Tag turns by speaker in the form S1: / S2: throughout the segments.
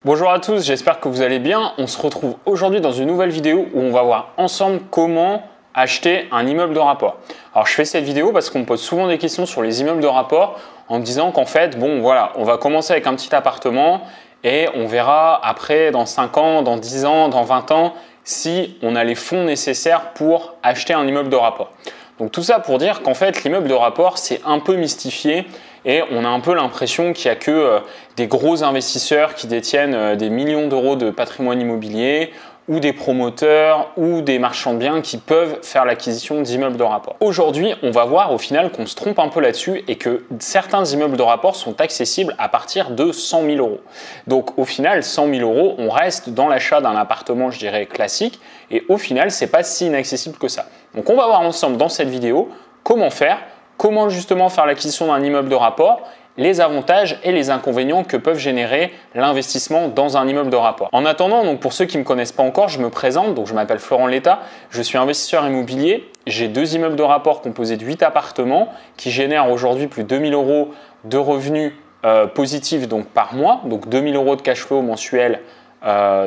S1: Bonjour à tous, j'espère que vous allez bien. On se retrouve aujourd'hui dans une nouvelle vidéo où on va voir ensemble comment acheter un immeuble de rapport. Alors je fais cette vidéo parce qu'on me pose souvent des questions sur les immeubles de rapport en me disant qu'en fait, bon voilà, on va commencer avec un petit appartement et on verra après dans 5 ans, dans 10 ans, dans 20 ans si on a les fonds nécessaires pour acheter un immeuble de rapport. Donc tout ça pour dire qu'en fait l'immeuble de rapport c'est un peu mystifié et on a un peu l'impression qu'il n'y a que des gros investisseurs qui détiennent des millions d'euros de patrimoine immobilier ou des promoteurs ou des marchands de biens qui peuvent faire l'acquisition d'immeubles de rapport. Aujourd'hui, on va voir au final qu'on se trompe un peu là-dessus et que certains immeubles de rapport sont accessibles à partir de 100 000 euros. Donc au final, 100 000 euros, on reste dans l'achat d'un appartement, je dirais, classique et au final, c'est pas si inaccessible que ça. Donc on va voir ensemble dans cette vidéo comment faire, comment justement faire l'acquisition d'un immeuble de rapport, les avantages et les inconvénients que peuvent générer l'investissement dans un immeuble de rapport. En attendant, donc pour ceux qui ne me connaissent pas encore, je me présente, donc je m'appelle Florent Letta, je suis investisseur immobilier, j'ai 2 immeubles de rapport composés de 8 appartements qui génèrent aujourd'hui plus de 2 000 euros de revenus positifs donc par mois, donc 2 000 euros de cash flow mensuel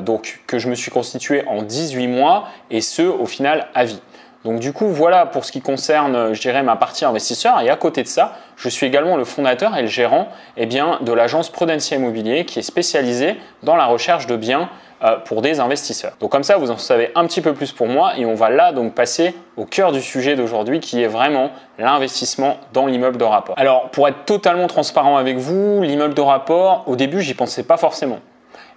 S1: donc, que je me suis constitué en 18 mois et ce au final à vie. Donc du coup, voilà pour ce qui concerne, je dirais, ma partie investisseur. Et à côté de ça, je suis également le fondateur et le gérant de l'agence Prudencia Immobilier qui est spécialisée dans la recherche de biens pour des investisseurs. Donc comme ça, vous en savez un petit peu plus pour moi et on va là donc passer au cœur du sujet d'aujourd'hui qui est vraiment l'investissement dans l'immeuble de rapport. Alors pour être totalement transparent avec vous, l'immeuble de rapport, au début, j'y pensais pas forcément.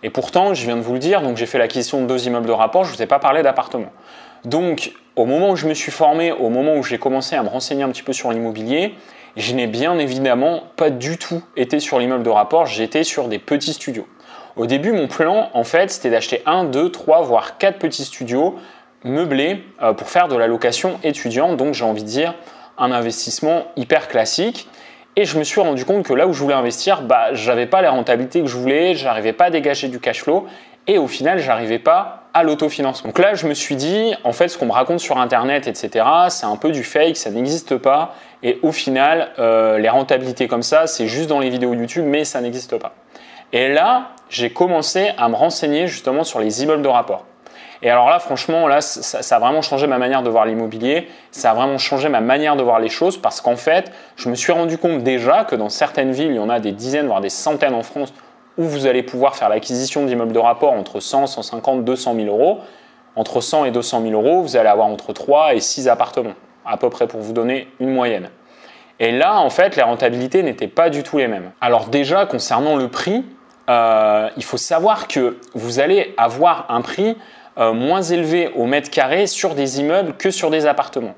S1: Et pourtant, je viens de vous le dire, donc j'ai fait l'acquisition de 2 immeubles de rapport, je ne vous ai pas parlé d'appartement. Donc, au moment où je me suis formé, au moment où j'ai commencé à me renseigner un petit peu sur l'immobilier, je n'ai bien évidemment pas du tout été sur l'immeuble de rapport, j'étais sur des petits studios. Au début, mon plan, en fait, c'était d'acheter 1, 2, 3, voire 4 petits studios meublés pour faire de la location étudiante. Donc, j'ai envie de dire un investissement hyper classique. Et je me suis rendu compte que là où je voulais investir, je n'avais pas les rentabilités que je voulais, je n'arrivais pas à dégager du cash flow et au final, je n'arrivais pas à l'autofinancement. Donc là, je me suis dit, en fait, ce qu'on me raconte sur Internet, etc., c'est un peu du fake, ça n'existe pas. Et au final, les rentabilités comme ça, c'est juste dans les vidéos YouTube, mais ça n'existe pas. Et là, j'ai commencé à me renseigner justement sur les immeubles de rapport. Et alors là, franchement, là, ça a vraiment changé ma manière de voir l'immobilier, ça a vraiment changé ma manière de voir les choses parce qu'en fait, je me suis rendu compte déjà que dans certaines villes, il y en a des dizaines, voire des centaines en France où vous allez pouvoir faire l'acquisition d'immeubles de rapport entre 100, 150, 200 000 euros. Entre 100 et 200 000 euros, vous allez avoir entre 3 et 6 appartements, à peu près pour vous donner une moyenne. Et là, en fait, les rentabilités n'étaient pas du tout les mêmes. Alors déjà, concernant le prix, il faut savoir que vous allez avoir un prix moins élevé au mètre carré sur des immeubles que sur des appartements.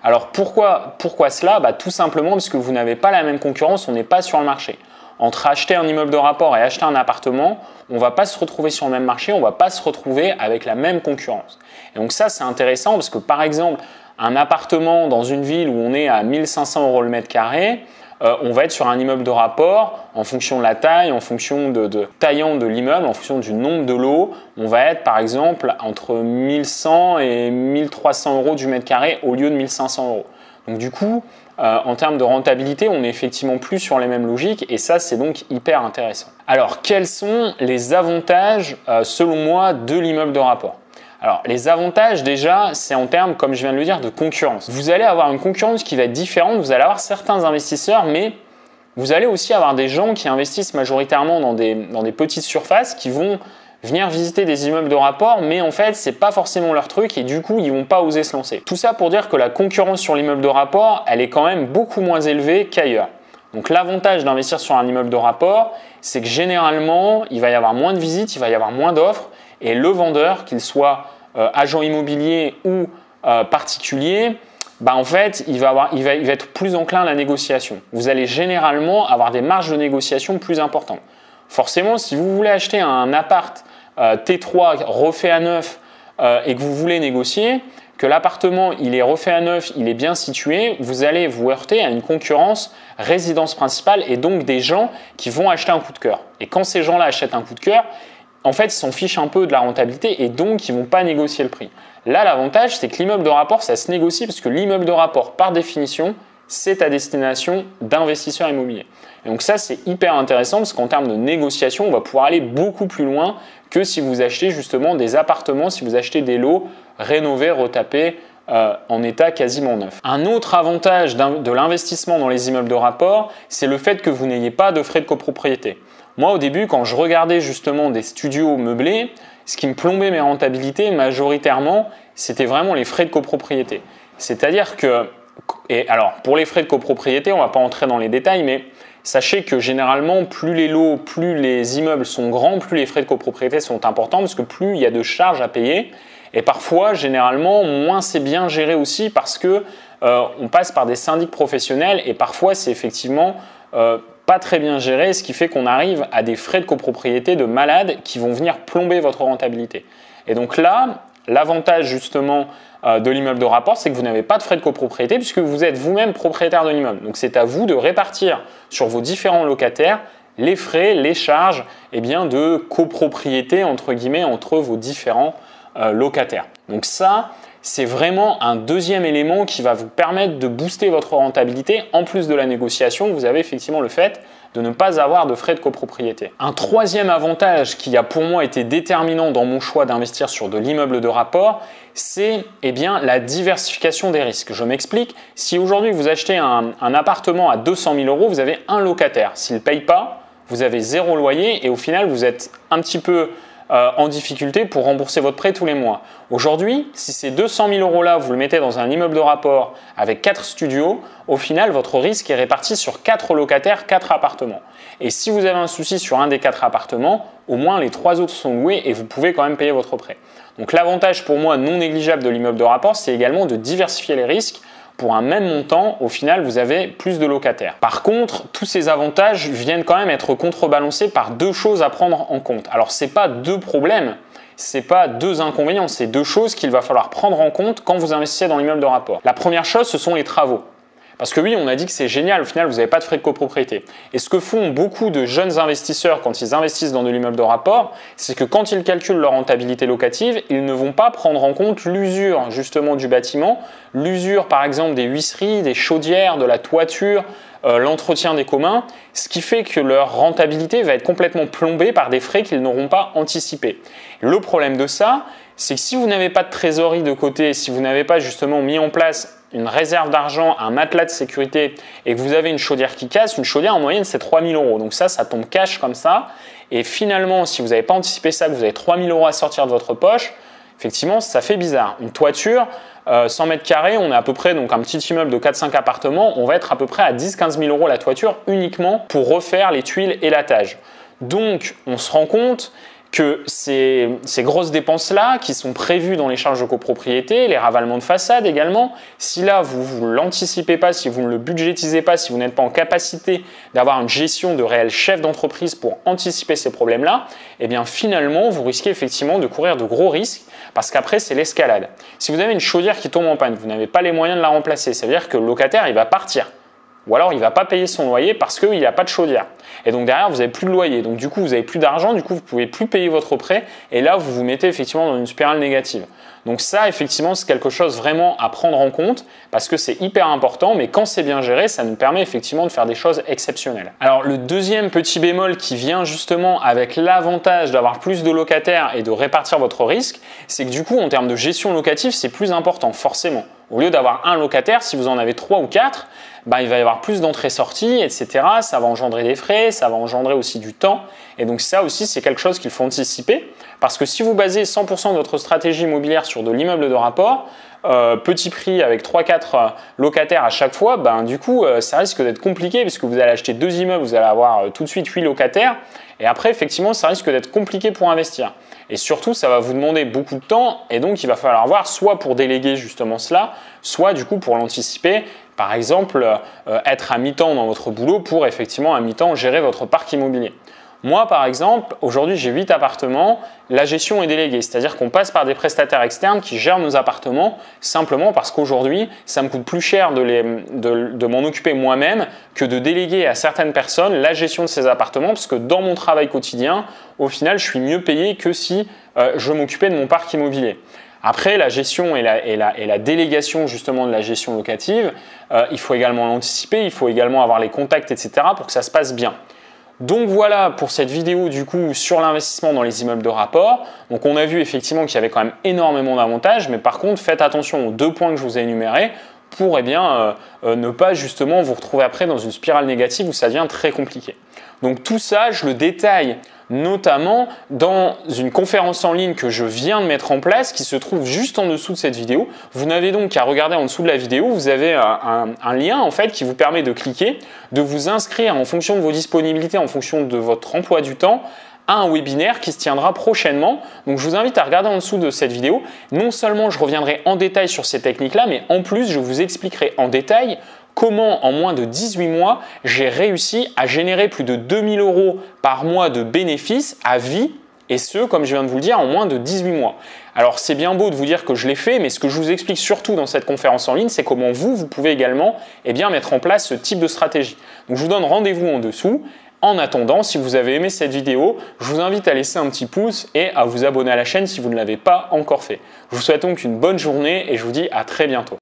S1: Alors pourquoi cela? Tout simplement parce que vous n'avez pas la même concurrence, on n'est pas sur le marché. Entre acheter un immeuble de rapport et acheter un appartement, on ne va pas se retrouver sur le même marché, on ne va pas se retrouver avec la même concurrence. Et donc ça, c'est intéressant parce que par exemple, un appartement dans une ville où on est à 1 500 euros le mètre carré, on va être sur un immeuble de rapport en fonction de la taille, en fonction de taillant de l'immeuble, en fonction du nombre de lots. On va être par exemple entre 1 100 et 1 300 euros du mètre carré au lieu de 1 500 euros. Donc du coup, en termes de rentabilité, on n'est effectivement plus sur les mêmes logiques et ça, c'est donc hyper intéressant. Alors, quels sont les avantages, selon moi, de l'immeuble de rapport? Alors, les avantages, déjà, c'est en termes, comme je viens de le dire, de concurrence. Vous allez avoir une concurrence qui va être différente. Vous allez avoir certains investisseurs, mais vous allez aussi avoir des gens qui investissent majoritairement dans des petites surfaces qui vont venir visiter des immeubles de rapport, mais en fait, ce n'est pas forcément leur truc et du coup, ils ne vont pas oser se lancer. Tout ça pour dire que la concurrence sur l'immeuble de rapport, elle est quand même beaucoup moins élevée qu'ailleurs. Donc, l'avantage d'investir sur un immeuble de rapport, c'est que généralement, il va y avoir moins de visites, il va y avoir moins d'offres et le vendeur, qu'il soit agent immobilier ou particulier, en fait, il va être plus enclin à la négociation. Vous allez généralement avoir des marges de négociation plus importantes. Forcément, si vous voulez acheter un appart T3 refait à neuf et que vous voulez négocier, que l'appartement il est refait à neuf, il est bien situé, vous allez vous heurter à une concurrence résidence principale et donc des gens qui vont acheter un coup de cœur. Et quand ces gens-là achètent un coup de cœur, en fait, ils s'en fichent un peu de la rentabilité et donc ils ne vont pas négocier le prix. Là, l'avantage, c'est que l'immeuble de rapport, ça se négocie parce que l'immeuble de rapport, par définition, c'est à destination d'investisseurs immobiliers. Et donc ça, c'est hyper intéressant parce qu'en termes de négociation, on va pouvoir aller beaucoup plus loin que si vous achetez justement des appartements, si vous achetez des lots rénovés, retapés, en état quasiment neuf. Un autre avantage de l'investissement dans les immeubles de rapport, c'est le fait que vous n'ayez pas de frais de copropriété. Moi, au début, quand je regardais justement des studios meublés, ce qui me plombait mes rentabilités majoritairement, c'était vraiment les frais de copropriété. C'est-à-dire que, et alors pour les frais de copropriété, on ne va pas entrer dans les détails, mais sachez que généralement, plus les lots, plus les immeubles sont grands, plus les frais de copropriété sont importants parce que plus il y a de charges à payer. Et parfois, généralement, moins c'est bien géré aussi parce que on passe par des syndics professionnels et parfois c'est effectivement pas très bien géré, ce qui fait qu'on arrive à des frais de copropriété de malades qui vont venir plomber votre rentabilité. Et donc là, l'avantage justement de l'immeuble de rapport, c'est que vous n'avez pas de frais de copropriété puisque vous êtes vous-même propriétaire de l'immeuble. Donc c'est à vous de répartir sur vos différents locataires les frais, les charges de copropriété entre guillemets entre vos différents locataires. Donc ça, c'est vraiment un deuxième élément qui va vous permettre de booster votre rentabilité. En plus de la négociation, vous avez effectivement le fait de ne pas avoir de frais de copropriété. Un troisième avantage qui a pour moi été déterminant dans mon choix d'investir sur de l'immeuble de rapport, c'est la diversification des risques. Je m'explique. Si aujourd'hui vous achetez un appartement à 200 000 €, vous avez un locataire. S'il ne paye pas, vous avez 0 loyer et au final vous êtes un petit peu en difficulté pour rembourser votre prêt tous les mois. Aujourd'hui, si ces 200 000 € là, vous le mettez dans un immeuble de rapport avec 4 studios, au final, votre risque est réparti sur 4 locataires, 4 appartements. Et si vous avez un souci sur un des 4 appartements, au moins les 3 autres sont loués et vous pouvez quand même payer votre prêt. Donc l'avantage pour moi non négligeable de l'immeuble de rapport, c'est également de diversifier les risques. Pour un même montant, au final, vous avez plus de locataires. Par contre, tous ces avantages viennent quand même être contrebalancés par deux choses à prendre en compte. Alors, ce n'est pas deux problèmes, ce n'est pas deux inconvénients, c'est deux choses qu'il va falloir prendre en compte quand vous investissez dans l'immeuble de rapport. La première chose, ce sont les travaux. Parce que oui, on a dit que c'est génial, au final, vous n'avez pas de frais de copropriété. Et ce que font beaucoup de jeunes investisseurs quand ils investissent dans de l'immeuble de rapport, c'est que quand ils calculent leur rentabilité locative, ils ne vont pas prendre en compte l'usure justement du bâtiment, l'usure par exemple des huisseries, des chaudières, de la toiture, l'entretien des communs, ce qui fait que leur rentabilité va être complètement plombée par des frais qu'ils n'auront pas anticipés. Le problème de ça, c'est que si vous n'avez pas de trésorerie de côté, si vous n'avez pas justement mis en place une réserve d'argent, un matelas de sécurité et que vous avez une chaudière qui casse, une chaudière en moyenne c'est 3 000 €. Donc ça tombe cash comme ça. Et finalement, si vous n'avez pas anticipé ça, que vous avez 3 000 € à sortir de votre poche, effectivement, ça fait bizarre. Une toiture, 100 mètres carrés, on est à peu près, donc un petit immeuble de 4-5 appartements, on va être à peu près à 10-15 000 € la toiture uniquement pour refaire les tuiles et l'étage. Donc, on se rend compte que ces grosses dépenses-là, qui sont prévues dans les charges de copropriété, les ravalements de façade également, si là, vous ne l'anticipez pas, si vous ne le budgétisez pas, si vous n'êtes pas en capacité d'avoir une gestion de réel chef d'entreprise pour anticiper ces problèmes-là, eh bien finalement, vous risquez effectivement de courir de gros risques parce qu'après, c'est l'escalade. Si vous avez une chaudière qui tombe en panne, vous n'avez pas les moyens de la remplacer, ça veut dire que le locataire, il va partir. Ou alors, il ne va pas payer son loyer parce qu'il n'a pas de chaudière. Et donc, derrière, vous n'avez plus de loyer. Donc, du coup, vous n'avez plus d'argent. Du coup, vous ne pouvez plus payer votre prêt. Et là, vous vous mettez effectivement dans une spirale négative. Donc ça, effectivement, c'est quelque chose vraiment à prendre en compte parce que c'est hyper important. Mais quand c'est bien géré, ça nous permet effectivement de faire des choses exceptionnelles. Alors, le deuxième petit bémol qui vient justement avec l'avantage d'avoir plus de locataires et de répartir votre risque, c'est que du coup, en termes de gestion locative, c'est plus important, forcément. Au lieu d'avoir un locataire, si vous en avez 3 ou 4, il va y avoir plus d'entrées-sorties, etc. Ça va engendrer des frais, ça va engendrer aussi du temps. Et donc ça aussi, c'est quelque chose qu'il faut anticiper. Parce que si vous basez 100% de votre stratégie immobilière sur de l'immeuble de rapport, petit prix avec 3-4 locataires à chaque fois, du coup, ça risque d'être compliqué puisque vous allez acheter 2 immeubles, vous allez avoir tout de suite 8 locataires. Et après, effectivement, ça risque d'être compliqué pour investir. Et surtout, ça va vous demander beaucoup de temps et donc il va falloir voir soit pour déléguer justement cela, soit du coup pour l'anticiper. Par exemple, être à mi-temps dans votre boulot pour effectivement à mi-temps gérer votre parc immobilier. Moi, par exemple, aujourd'hui, j'ai 8 appartements. La gestion est déléguée, c'est-à-dire qu'on passe par des prestataires externes qui gèrent nos appartements simplement parce qu'aujourd'hui, ça me coûte plus cher de m'en occuper moi-même que de déléguer à certaines personnes la gestion de ces appartements parce que dans mon travail quotidien, au final, je suis mieux payé que si je m'occupais de mon parc immobilier. Après, la gestion et la délégation justement de la gestion locative, il faut également l'anticiper, il faut également avoir les contacts, etc. pour que ça se passe bien. Donc voilà pour cette vidéo du coup sur l'investissement dans les immeubles de rapport. Donc on a vu effectivement qu'il y avait quand même énormément d'avantages, mais par contre faites attention aux 2 points que je vous ai énumérés pour ne pas justement vous retrouver après dans une spirale négative où ça devient très compliqué. Donc tout ça, je le détaille notamment dans une conférence en ligne que je viens de mettre en place qui se trouve juste en dessous de cette vidéo. Vous n'avez donc qu'à regarder en dessous de la vidéo, vous avez un lien en fait qui vous permet de cliquer, de vous inscrire en fonction de vos disponibilités, en fonction de votre emploi du temps, à un webinaire qui se tiendra prochainement. Donc je vous invite à regarder en dessous de cette vidéo. Non seulement je reviendrai en détail sur ces techniques-là, mais en plus je vous expliquerai en détail comment en moins de 18 mois, j'ai réussi à générer plus de 2000 € par mois de bénéfices à vie, et ce, comme je viens de vous le dire, en moins de 18 mois. Alors c'est bien beau de vous dire que je l'ai fait, mais ce que je vous explique surtout dans cette conférence en ligne, c'est comment vous pouvez également mettre en place ce type de stratégie. Donc je vous donne rendez-vous en dessous. En attendant, si vous avez aimé cette vidéo, je vous invite à laisser un petit pouce et à vous abonner à la chaîne si vous ne l'avez pas encore fait. Je vous souhaite donc une bonne journée et je vous dis à très bientôt.